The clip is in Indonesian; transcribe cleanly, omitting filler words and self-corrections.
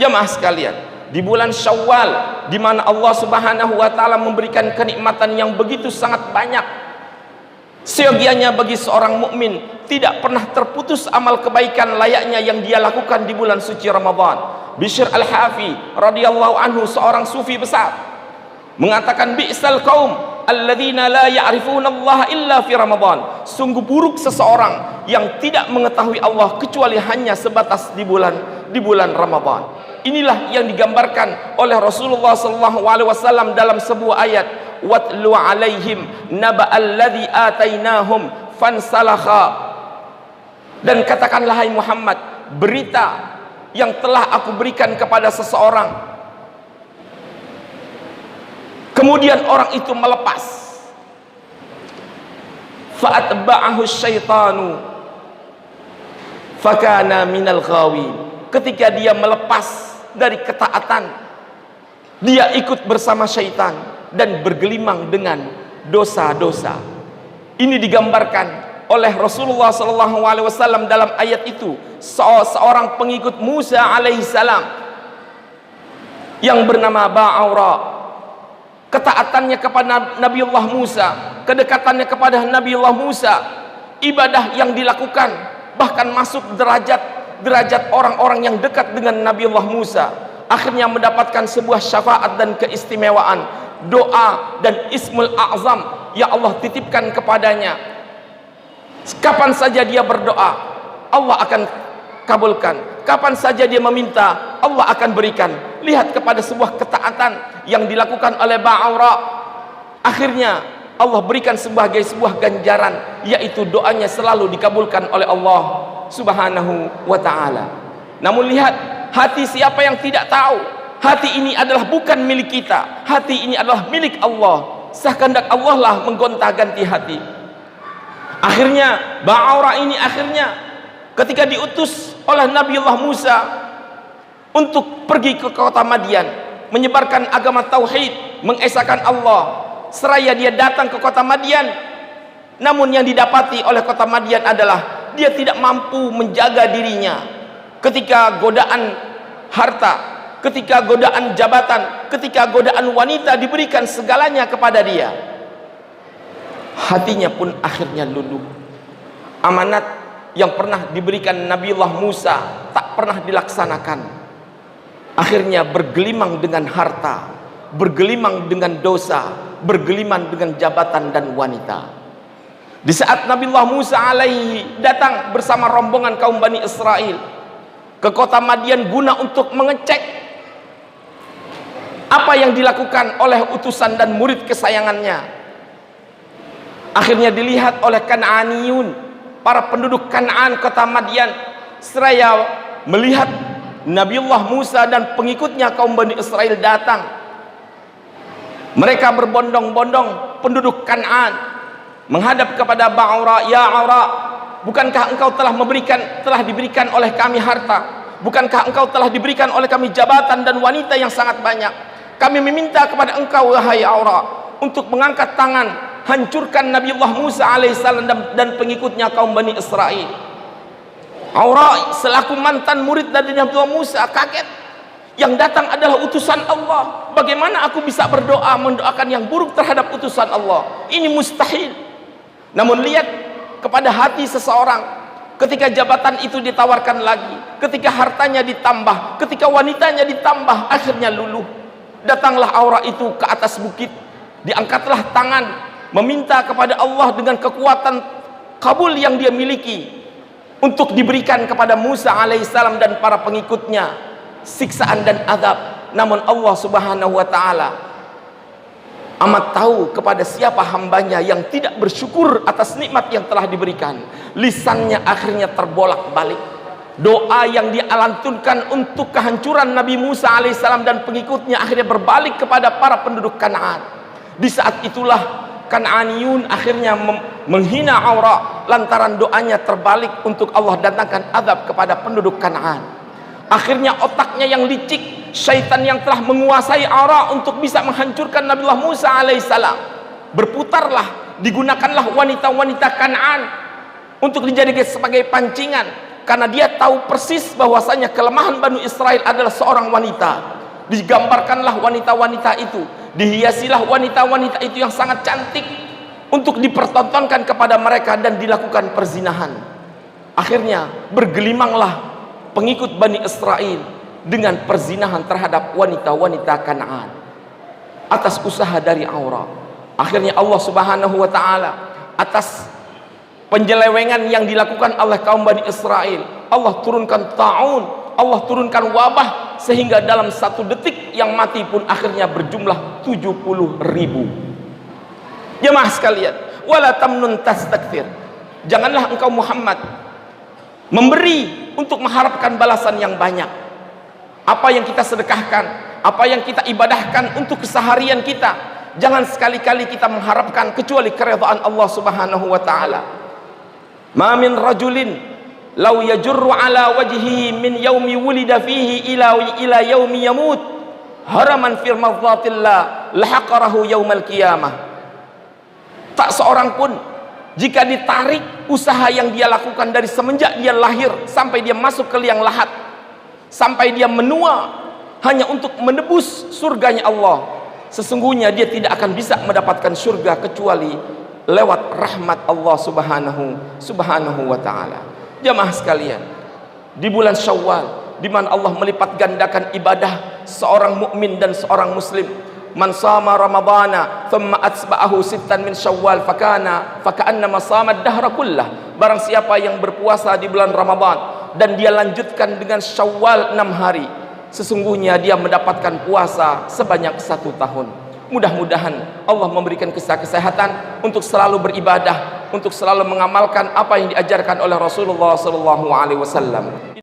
Jamaah sekalian, di bulan Syawal, di mana Allah Subhanahu wa taala memberikan kenikmatan yang begitu sangat banyak, seyogianya bagi seorang mukmin tidak pernah terputus amal kebaikan layaknya yang dia lakukan di bulan suci Ramadan. Bishr Al-Hafi radhiyallahu anhu, seorang sufi besar, mengatakan, bi'sal qaum alladzina la ya'rifuna Allah illa fi Ramadan. Sungguh buruk seseorang yang tidak mengetahui Allah kecuali hanya sebatas di bulan Ramadan. Inilah yang digambarkan oleh Rasulullah SAW dalam sebuah ayat, watlu alaihim naba'alladzi atainahum fansalakha. Dan katakanlah, hai Muhammad, berita yang telah aku berikan kepada seseorang, kemudian orang itu melepas. Fa'atba'ahu syaitanu fakana minal ghawin. Ketika dia melepas dari ketaatan, dia ikut bersama syaitan dan bergelimang dengan dosa-dosa. Ini digambarkan oleh Rasulullah SAW dalam ayat itu. Seorang pengikut Musa alaihissalam yang bernama Ba'aura, ketaatannya kepada Nabiullah Musa, kedekatannya kepada Nabiullah Musa, ibadah yang dilakukan bahkan masuk derajat orang-orang yang dekat dengan Nabiullah Musa, akhirnya mendapatkan sebuah syafaat dan keistimewaan, doa dan ismul a'zam yang Allah titipkan kepadanya. Kapan saja dia berdoa, Allah akan kabulkan. Kapan saja dia meminta, Allah akan berikan. Lihat kepada sebuah ketaatan yang dilakukan oleh Ba'aura, akhirnya Allah berikan sebagai sebuah ganjaran, yaitu doanya selalu dikabulkan oleh Allah Subhanahu wa ta'ala. Namun lihat, hati siapa yang tidak tahu, hati ini adalah bukan milik kita, hati ini adalah milik Allah. Sekehendak Allah lah menggonta-ganti hati. Akhirnya Ba'aura ini ketika diutus oleh Nabiullah Musa untuk pergi ke kota Madian, menyebarkan agama tauhid, mengesahkan Allah, seraya dia datang ke kota Madian, namun yang didapati oleh kota Madian adalah dia tidak mampu menjaga dirinya ketika godaan harta, ketika godaan jabatan, ketika godaan wanita diberikan segalanya kepada dia. Hatinya pun akhirnya luluh. Amanat yang pernah diberikan Nabiullah Musa tak pernah dilaksanakan. Akhirnya bergelimang dengan harta, bergelimang dengan dosa, bergelimang dengan jabatan dan wanita. Di saat Nabiullah Musa alaihi datang bersama rombongan kaum Bani Israel ke kota Madian guna untuk mengecek apa yang dilakukan oleh utusan dan murid kesayangannya, akhirnya dilihat oleh Kan'aniyun, para penduduk Kan'an kota Madian, seraya melihat Nabiullah Musa dan pengikutnya kaum Bani Israel datang. Mereka berbondong-bondong, penduduk Kan'an, menghadap kepada Ba'aura, ya Aura, bukankah engkau telah diberikan oleh kami harta? Bukankah engkau telah diberikan oleh kami jabatan dan wanita yang sangat banyak? Kami meminta kepada engkau, wahai Aura, untuk mengangkat tangan, hancurkan Nabiullah Musa alaihissalam dan pengikutnya kaum Bani Israel. Aura selaku mantan murid dari Nabiullah Musa kaget, yang datang adalah utusan Allah. Bagaimana aku bisa berdoa mendoakan yang buruk terhadap utusan Allah? Ini mustahil. Namun lihat kepada hati seseorang, ketika jabatan itu ditawarkan lagi, ketika hartanya ditambah, ketika wanitanya ditambah, akhirnya luluh. Datanglah Aura itu ke atas bukit, diangkatlah tangan, meminta kepada Allah dengan kekuatan kabul yang dia miliki untuk diberikan kepada Musa alaihissalam dan para pengikutnya siksaan dan azab. Namun Allah Subhanahu wa ta'ala amat tahu kepada siapa hambanya yang tidak bersyukur atas nikmat yang telah diberikan. Lisannya akhirnya terbolak-balik. Doa yang dialantunkan untuk kehancuran Nabi Musa alaihissalam dan pengikutnya akhirnya berbalik kepada para penduduk Kan'an. Di saat itulah Kan'aniyun akhirnya menghina Aura lantaran doanya terbalik untuk Allah datangkan azab kepada penduduk Kan'an. Akhirnya otaknya yang licik, syaitan yang telah menguasai Aura untuk bisa menghancurkan Nabiullah Musa alaihissalam, berputarlah, digunakanlah wanita-wanita Kan'an untuk dijadikan sebagai pancingan. karena dia tahu persis bahwasanya kelemahan Bani Israel adalah seorang wanita. Digambarkanlah wanita-wanita itu, dihiasilah wanita-wanita itu yang sangat cantik untuk dipertontonkan kepada mereka dan dilakukan perzinahan. Akhirnya bergelimanglah pengikut Bani Israel dengan perzinahan terhadap wanita-wanita Kanaan atas usaha dari Aura. Akhirnya Allah Subhanahu wa taala atas penyelewengan yang dilakukan oleh kaum Bani Israel, Allah turunkan ta'un, Allah turunkan wabah, sehingga dalam 1 detik yang mati pun akhirnya berjumlah 70.000. Jemaah sekalian, wala tamnun tastakthir, janganlah engkau Muhammad memberi untuk mengharapkan balasan yang banyak. Apa yang kita sedekahkan, apa yang kita ibadahkan untuk keseharian kita, jangan sekali-kali kita mengharapkan kecuali keridhaan Allah Subhanahu wa taala. Ma min rajulin law yajurru ala wajhihi min yaumi wulida fihi ila yaumi yamut haraman fi mardatillah lahaqarahu yaumal qiyamah. Tak seorang pun jika ditarik usaha yang dia lakukan dari semenjak dia lahir sampai dia masuk ke liang lahat, sampai dia menua hanya untuk menebus surganya Allah, sesungguhnya dia tidak akan bisa mendapatkan surga kecuali lewat rahmat Allah subhanahu wa ta'ala. Jamaah sekalian, di bulan Syawal di mana Allah melipat gandakan ibadah seorang mukmin dan seorang muslim, man sama ramadhana thumma atsba'ahu sittan min Syawal faka'annama samad dahra kullah. Barang siapa yang berpuasa di bulan Ramadan dan dia lanjutkan dengan Syawal 6 hari, sesungguhnya dia mendapatkan puasa sebanyak 1 tahun. Mudah-mudahan Allah memberikan kesehatan untuk selalu beribadah, untuk selalu mengamalkan apa yang diajarkan oleh Rasulullah SAW.